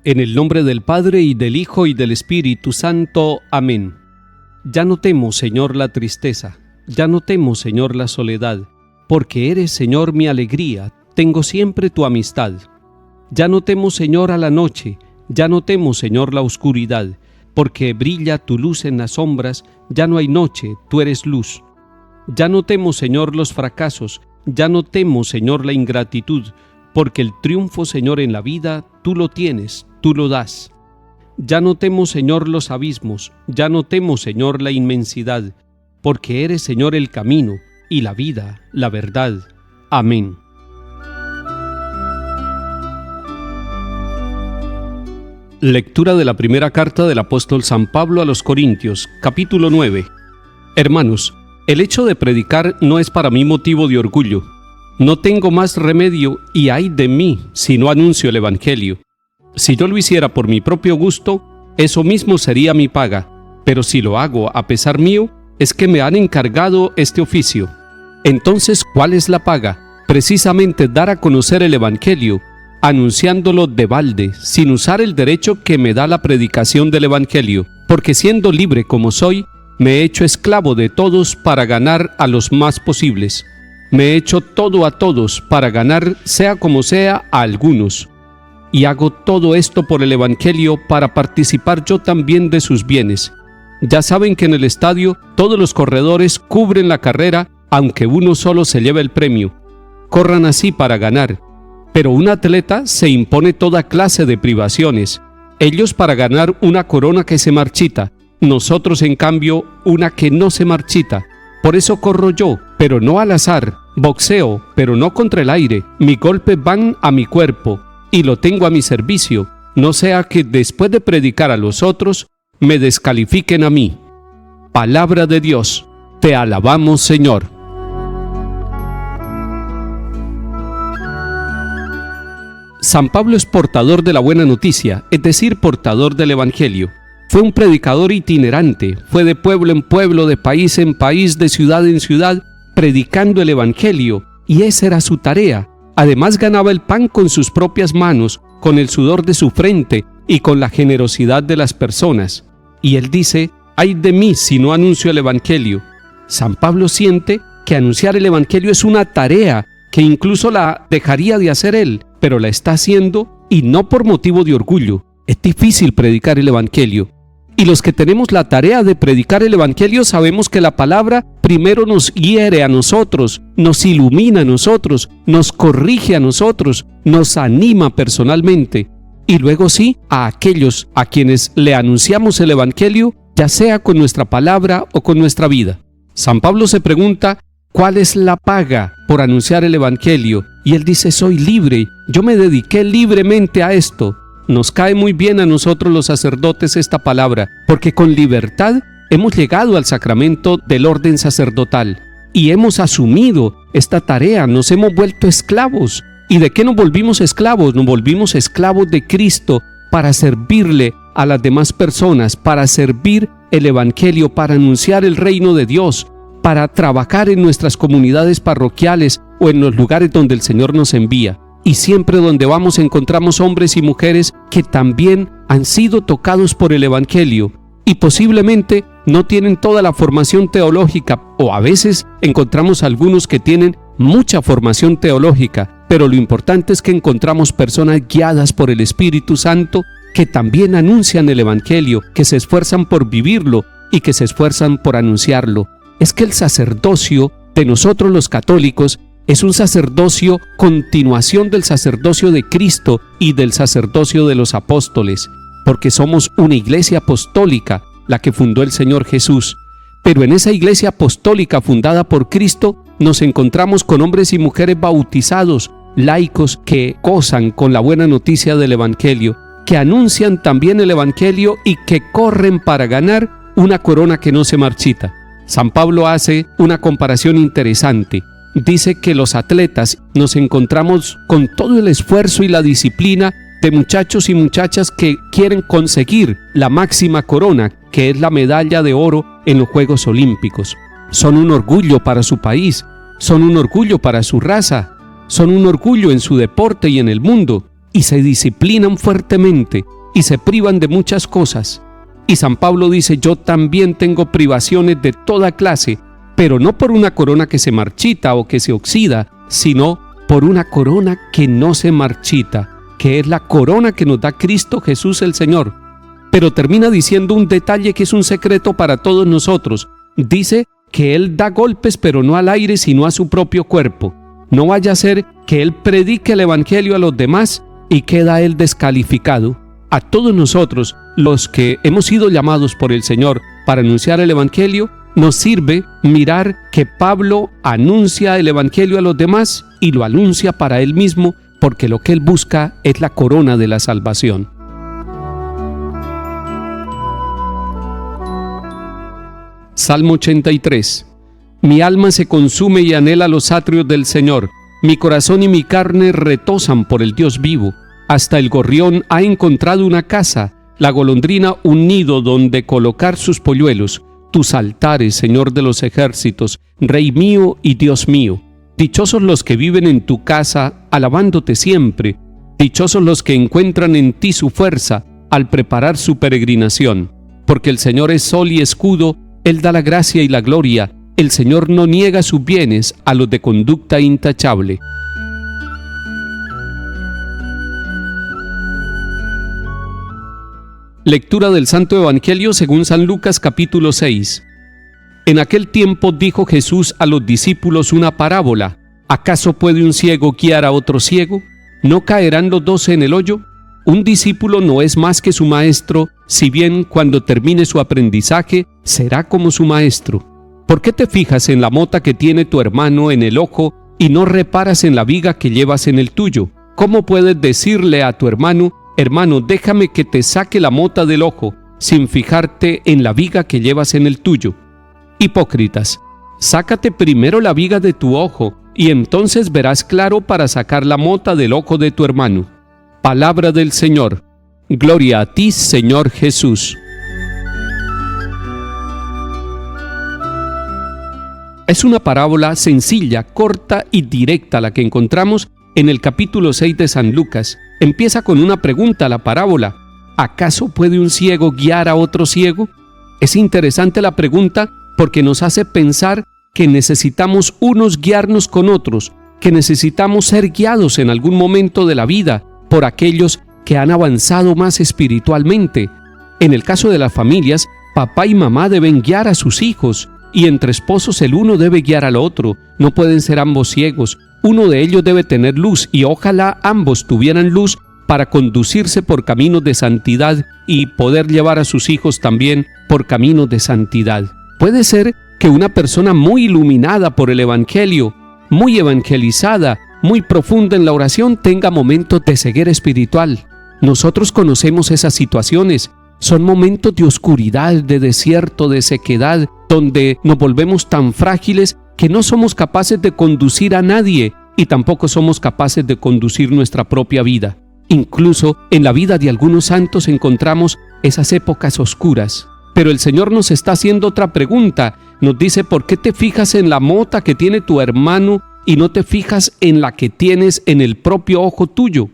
En el nombre del Padre, y del Hijo, y del Espíritu Santo. Amén. Ya no temo, Señor, la tristeza, ya no temo, Señor, la soledad, porque eres, Señor, mi alegría, tengo siempre tu amistad. Ya no temo, Señor, a la noche, ya no temo, Señor, la oscuridad, porque brilla tu luz en las sombras, ya no hay noche, tú eres luz. Ya no temo, Señor, los fracasos, ya no temo, Señor, la ingratitud, porque el triunfo, Señor, en la vida, tú lo tienes, tú lo das. Ya no temo, Señor, los abismos, ya no temo, Señor, la inmensidad, porque eres, Señor, el camino y la vida, la verdad. Amén. Lectura de la primera carta del apóstol San Pablo a los Corintios, capítulo 9. Hermanos, el hecho de predicar no es para mí motivo de orgullo. No tengo más remedio y ay de mí si no anuncio el Evangelio. Si yo lo hiciera por mi propio gusto, eso mismo sería mi paga, pero si lo hago a pesar mío, es que me han encargado este oficio. Entonces, ¿cuál es la paga? Precisamente dar a conocer el Evangelio, anunciándolo de balde, sin usar el derecho que me da la predicación del Evangelio, porque siendo libre como soy, me he hecho esclavo de todos para ganar a los más posibles. Me he hecho todo a todos para ganar, sea como sea, a algunos. Y hago todo esto por el Evangelio para participar yo también de sus bienes. Ya saben que en el estadio todos los corredores cubren la carrera, aunque uno solo se lleve el premio. Corran así para ganar. Pero un atleta se impone toda clase de privaciones. Ellos para ganar una corona que se marchita, nosotros en cambio una que no se marchita. Por eso corro yo, pero no al azar, boxeo, pero no contra el aire. Mis golpes van a mi cuerpo y lo tengo a mi servicio, no sea que después de predicar a los otros, me descalifiquen a mí. Palabra de Dios, te alabamos, Señor. San Pablo es portador de la buena noticia, es decir, portador del Evangelio. Fue un predicador itinerante, fue de pueblo en pueblo, de país en país, de ciudad en ciudad, predicando el Evangelio, y esa era su tarea. Además ganaba el pan con sus propias manos, con el sudor de su frente y con la generosidad de las personas. Y él dice, ay de mí si no anuncio el Evangelio. San Pablo siente que anunciar el Evangelio es una tarea que incluso la dejaría de hacer él, pero la está haciendo y no por motivo de orgullo. Es difícil predicar el Evangelio. Y los que tenemos la tarea de predicar el Evangelio sabemos que la palabra primero nos hiere a nosotros, nos ilumina a nosotros, nos corrige a nosotros, nos anima personalmente. Y luego sí, a aquellos a quienes le anunciamos el Evangelio, ya sea con nuestra palabra o con nuestra vida. San Pablo se pregunta, ¿cuál es la paga por anunciar el Evangelio? Y él dice, soy libre, yo me dediqué libremente a esto. Nos cae muy bien a nosotros los sacerdotes esta palabra, porque con libertad hemos llegado al sacramento del orden sacerdotal y hemos asumido esta tarea, nos hemos vuelto esclavos. ¿Y de qué nos volvimos esclavos? Nos volvimos esclavos de Cristo para servirle a las demás personas, para servir el Evangelio, para anunciar el reino de Dios, para trabajar en nuestras comunidades parroquiales o en los lugares donde el Señor nos envía. Y siempre donde vamos encontramos hombres y mujeres que también han sido tocados por el Evangelio y posiblemente no tienen toda la formación teológica, o a veces encontramos algunos que tienen mucha formación teológica, pero lo importante es que encontramos personas guiadas por el Espíritu Santo que también anuncian el Evangelio, que se esfuerzan por vivirlo y que se esfuerzan por anunciarlo. Es que el sacerdocio de nosotros los católicos es un sacerdocio continuación del sacerdocio de Cristo y del sacerdocio de los apóstoles, porque somos una iglesia apostólica, la que fundó el Señor Jesús. Pero en esa iglesia apostólica fundada por Cristo nos encontramos con hombres y mujeres bautizados, laicos que gozan con la buena noticia del Evangelio, que anuncian también el Evangelio y que corren para ganar una corona que no se marchita. San Pablo hace una comparación interesante. Dice que los atletas nos encontramos con todo el esfuerzo y la disciplina de muchachos y muchachas que quieren conseguir la máxima corona, que es la medalla de oro en los Juegos Olímpicos. Son un orgullo para su país, son un orgullo para su raza, son un orgullo en su deporte y en el mundo, y se disciplinan fuertemente y se privan de muchas cosas. Y San Pablo dice: yo también tengo privaciones de toda clase, pero no por una corona que se marchita o que se oxida, sino por una corona que no se marchita, que es la corona que nos da Cristo Jesús el Señor. Pero termina diciendo un detalle que es un secreto para todos nosotros. Dice que Él da golpes, pero no al aire, sino a su propio cuerpo. No vaya a ser que Él predique el Evangelio a los demás y queda Él descalificado. A todos nosotros, los que hemos sido llamados por el Señor para anunciar el Evangelio, nos sirve mirar que Pablo anuncia el Evangelio a los demás y lo anuncia para él mismo, porque lo que él busca es la corona de la salvación. Salmo 83. Mi alma se consume y anhela los atrios del Señor. Mi corazón y mi carne retosan por el Dios vivo. Hasta el gorrión ha encontrado una casa, la golondrina un nido donde colocar sus polluelos. Tus altares, Señor de los ejércitos, Rey mío y Dios mío. Dichosos los que viven en tu casa, alabándote siempre. Dichosos los que encuentran en ti su fuerza al preparar su peregrinación. Porque el Señor es sol y escudo, Él da la gracia y la gloria. El Señor no niega sus bienes a los de conducta intachable. Lectura del Santo Evangelio según San Lucas capítulo 6. En aquel tiempo dijo Jesús a los discípulos una parábola. ¿Acaso puede un ciego guiar a otro ciego? ¿No caerán los dos en el hoyo? Un discípulo no es más que su maestro, si bien cuando termine su aprendizaje será como su maestro. ¿Por qué te fijas en la mota que tiene tu hermano en el ojo y no reparas en la viga que llevas en el tuyo? ¿Cómo puedes decirle a tu hermano: hermano, déjame que te saque la mota del ojo, sin fijarte en la viga que llevas en el tuyo? Hipócritas, sácate primero la viga de tu ojo, y entonces verás claro para sacar la mota del ojo de tu hermano. Palabra del Señor. Gloria a ti, Señor Jesús. Es una parábola sencilla, corta y directa la que encontramos en el capítulo 6 de San Lucas. Empieza con una pregunta la parábola: ¿acaso puede un ciego guiar a otro ciego? Es interesante la pregunta porque nos hace pensar que necesitamos unos guiarnos con otros, que necesitamos ser guiados en algún momento de la vida por aquellos que han avanzado más espiritualmente. En el caso de las familias, papá y mamá deben guiar a sus hijos, y entre esposos el uno debe guiar al otro. No pueden ser ambos ciegos. Uno de ellos debe tener luz, y ojalá ambos tuvieran luz para conducirse por caminos de santidad y poder llevar a sus hijos también por caminos de santidad. Puede ser que una persona muy iluminada por el Evangelio, muy evangelizada, muy profunda en la oración, tenga momentos de ceguera espiritual. Nosotros conocemos esas situaciones. Son momentos de oscuridad, de desierto, de sequedad, donde nos volvemos tan frágiles que no somos capaces de conducir a nadie y tampoco somos capaces de conducir nuestra propia vida. Incluso en la vida de algunos santos encontramos esas épocas oscuras. Pero el Señor nos está haciendo otra pregunta. Nos dice: ¿por qué te fijas en la mota que tiene tu hermano y no te fijas en la que tienes en el propio ojo tuyo?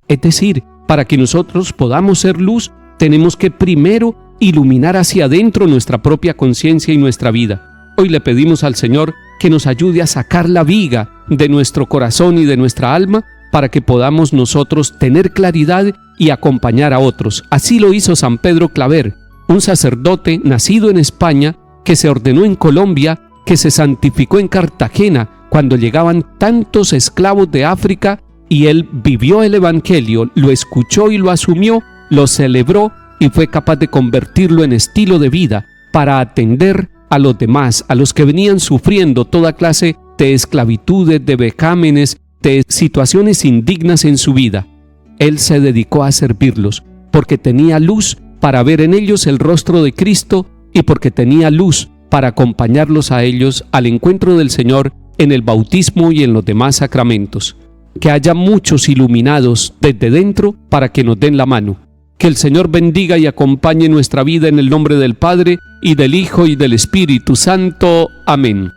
Es decir, para que nosotros podamos ser luz, tenemos que primero iluminar hacia adentro nuestra propia conciencia y nuestra vida. Hoy le pedimos al Señor que nos ayude a sacar la viga de nuestro corazón y de nuestra alma para que podamos nosotros tener claridad y acompañar a otros. Así lo hizo San Pedro Claver, un sacerdote nacido en España que se ordenó en Colombia, que se santificó en Cartagena cuando llegaban tantos esclavos de África, y él vivió el Evangelio, lo escuchó y lo asumió, lo celebró y fue capaz de convertirlo en estilo de vida para atender a los demás, a los que venían sufriendo toda clase de esclavitudes, de vejámenes, de situaciones indignas en su vida. Él se dedicó a servirlos porque tenía luz para ver en ellos el rostro de Cristo y porque tenía luz para acompañarlos a ellos al encuentro del Señor en el bautismo y en los demás sacramentos. Que haya muchos iluminados desde dentro para que nos den la mano. Que el Señor bendiga y acompañe nuestra vida en el nombre del Padre, y del Hijo, y del Espíritu Santo. Amén.